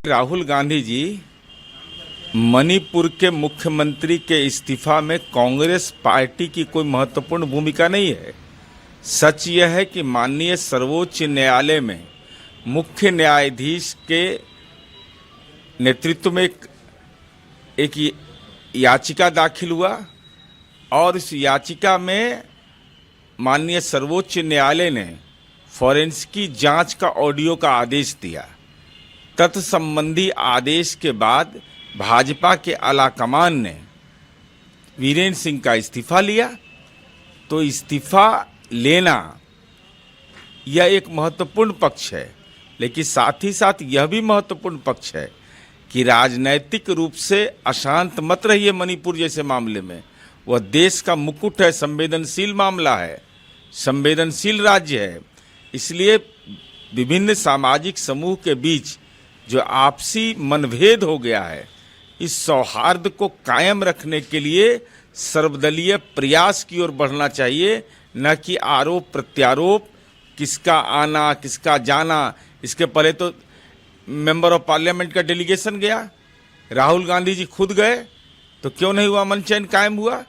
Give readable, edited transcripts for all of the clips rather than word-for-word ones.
राहुल गांधी जी मणिपुर के मुख्यमंत्री के इस्तीफा में कांग्रेस पार्टी की कोई महत्वपूर्ण भूमिका नहीं है। सच यह है कि माननीय सर्वोच्च न्यायालय में मुख्य न्यायाधीश के नेतृत्व में एक याचिका दाखिल हुआ और इस याचिका में माननीय सर्वोच्च न्यायालय ने फॉरेंसिक जांच का ऑडियो का आदेश दिया। तत्संबंधी आदेश के बाद भाजपा के आलाकमान ने वीरेंद्र सिंह का इस्तीफा लिया। तो इस्तीफा लेना यह एक महत्वपूर्ण पक्ष है, लेकिन साथ ही साथ यह भी महत्वपूर्ण पक्ष है कि राजनैतिक रूप से अशांत मत रहिए। मणिपुर जैसे मामले में वह देश का मुकुट है, संवेदनशील मामला है, संवेदनशील राज्य है। इसलिए विभिन्न सामाजिक समूह के बीच जो आपसी मनभेद हो गया है, इस सौहार्द को कायम रखने के लिए सर्वदलीय प्रयास की ओर बढ़ना चाहिए, न कि आरोप प्रत्यारोप, किसका आना किसका जाना। इसके पहले तो मेंबर ऑफ पार्लियामेंट का डेलीगेशन गया, राहुल गांधी जी खुद गए, तो क्यों नहीं हुआ अमन चैन कायम हुआ?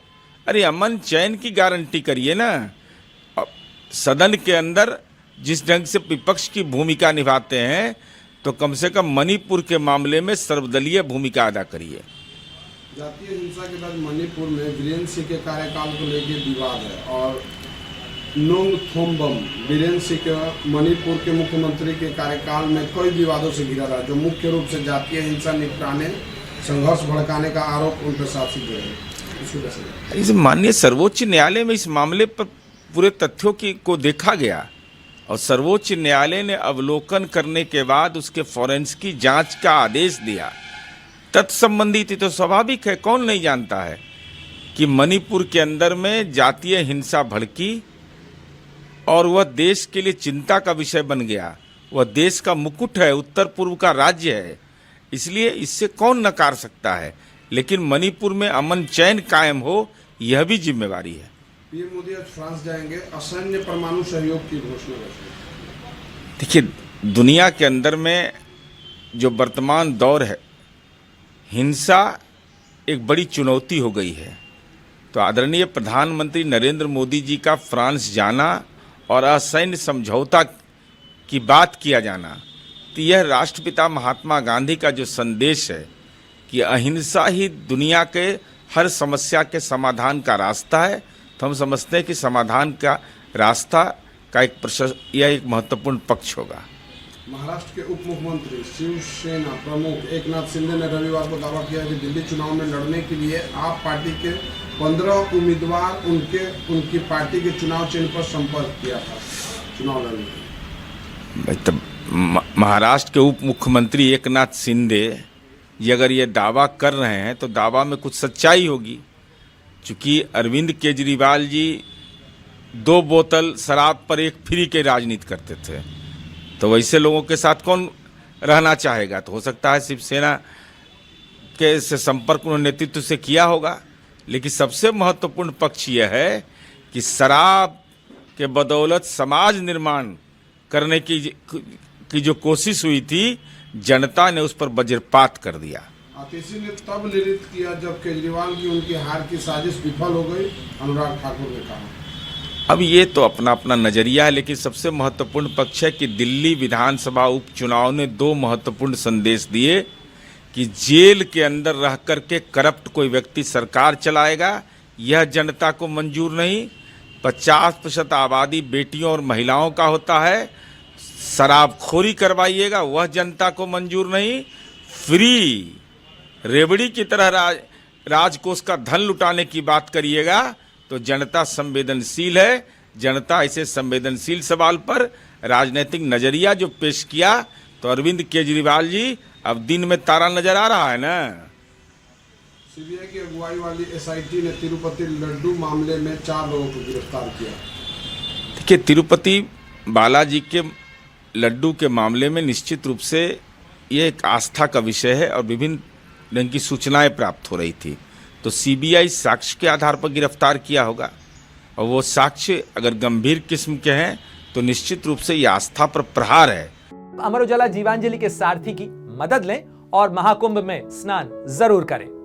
अरे अमन चैन की गारंटी करिए ना। सदन के अंदर जिस ढंग से विपक्ष की भूमिका निभाते हैं, तो कम से कम मणिपुर के मामले में सर्वदलीय भूमिका अदा करिए। जातीय हिंसा के बाद मणिपुर में वीरेंद्र सिंह के कार्यकाल को लेकर विवाद है और नोंगथोम्बम वीरेंद्र सिंह के मणिपुर के मुख्यमंत्री के कार्यकाल में कई विवादों से घिरा रहा, जो मुख्य रूप से जातीय हिंसा निपटाने, संघर्ष भड़काने का आरोप उन पर साथी जो है। इस माननीय सर्वोच्च न्यायालय में इस मामले पर पूरे तथ्यों को देखा गया और सर्वोच्च न्यायालय ने अवलोकन करने के बाद उसके फॉरेंसिक जांच का आदेश दिया। तत्संबंधी थी तो स्वाभाविक है, कौन नहीं जानता है कि मणिपुर के अंदर में जातीय हिंसा भड़की और वह देश के लिए चिंता का विषय बन गया। वह देश का मुकुट है, उत्तर पूर्व का राज्य है, इसलिए इससे कौन नकार सकता है। लेकिन मणिपुर में अमन चैन कायम हो, यह भी जिम्मेवारी है। पीएम मोदी आज फ्रांस जाएंगे, असैन्य परमाणु सहयोग की घोषणा करेंगे। देखिए, दुनिया के अंदर में जो वर्तमान दौर है, हिंसा एक बड़ी चुनौती हो गई है। तो आदरणीय प्रधानमंत्री नरेंद्र मोदी जी का फ्रांस जाना और असैन्य समझौता की बात किया जाना, तो यह राष्ट्रपिता महात्मा गांधी का जो संदेश है कि अहिंसा ही दुनिया के हर समस्या के समाधान का रास्ता है, तो हम समझते हैं कि समाधान का रास्ता का यह एक महत्वपूर्ण पक्ष होगा। महाराष्ट्र के उप मुख्यमंत्री शिवसेना प्रमुख एकनाथ शिंदे ने रविवार को दावा किया कि दिल्ली चुनाव में लड़ने के लिए आप पार्टी के 15 उम्मीदवार उनकी पार्टी के चुनाव चिन्ह पर संपर्क किया था चुनाव लड़ने के लिए। तो महाराष्ट्र के उप मुख्यमंत्री एकनाथ शिंदे ये अगर ये दावा कर रहे हैं तो दावा में कुछ सच्चाई होगी। चूँकि अरविंद केजरीवाल जी 2 बोतल शराब पर एक फ्री के राजनीति करते थे, तो वैसे लोगों के साथ कौन रहना चाहेगा। तो हो सकता है शिवसेना के से संपर्क उन्होंने नेतृत्व से किया होगा, लेकिन सबसे महत्वपूर्ण पक्ष यह है कि शराब के बदौलत समाज निर्माण करने की जो कोशिश हुई थी, जनता ने उस पर वज्रपात कर दिया। आतिशी ने तब निरित किया जब केजरीवाल की उनकी हार की साजिश विफल हो गई, अनुराग ठाकुर ने कहा। अब ये तो अपना अपना नजरिया है, लेकिन सबसे महत्वपूर्ण पक्ष है कि दिल्ली विधानसभा उपचुनाव ने 2 महत्वपूर्ण संदेश दिए कि जेल के अंदर रह करके करप्ट कोई व्यक्ति सरकार चलाएगा, यह जनता को मंजूर नहीं। 50% आबादी बेटियों और महिलाओं का होता है, शराबखोरी करवाइएगा, वह जनता को मंजूर नहीं। फ्री रेवड़ी की तरह राजकोष का धन लुटाने की बात करिएगा, तो जनता संवेदनशील है। जनता ऐसे संवेदनशील सवाल पर राजनीतिक नजरिया जो पेश किया, तो अरविंद केजरीवाल जी अब दिन में तारा नजर आ रहा है ना। सीबीआई की अगुवाई वाली एसआईटी ने तिरुपति लड्डू मामले में 4 लोगों को गिरफ्तार किया। देखिए, तिरुपति बालाजी के लड्डू के मामले में निश्चित रूप से ये एक आस्था का विषय है और विभिन्न ढंग की सूचनाएं प्राप्त हो रही थी, तो सीबीआई साक्ष्य के आधार पर गिरफ्तार किया होगा और वो साक्ष्य अगर गंभीर किस्म के हैं तो निश्चित रूप से ये आस्था पर प्रहार है। अमर उजाला जीवांजलि के सारथी की मदद लें और महाकुंभ में स्नान जरूर करें।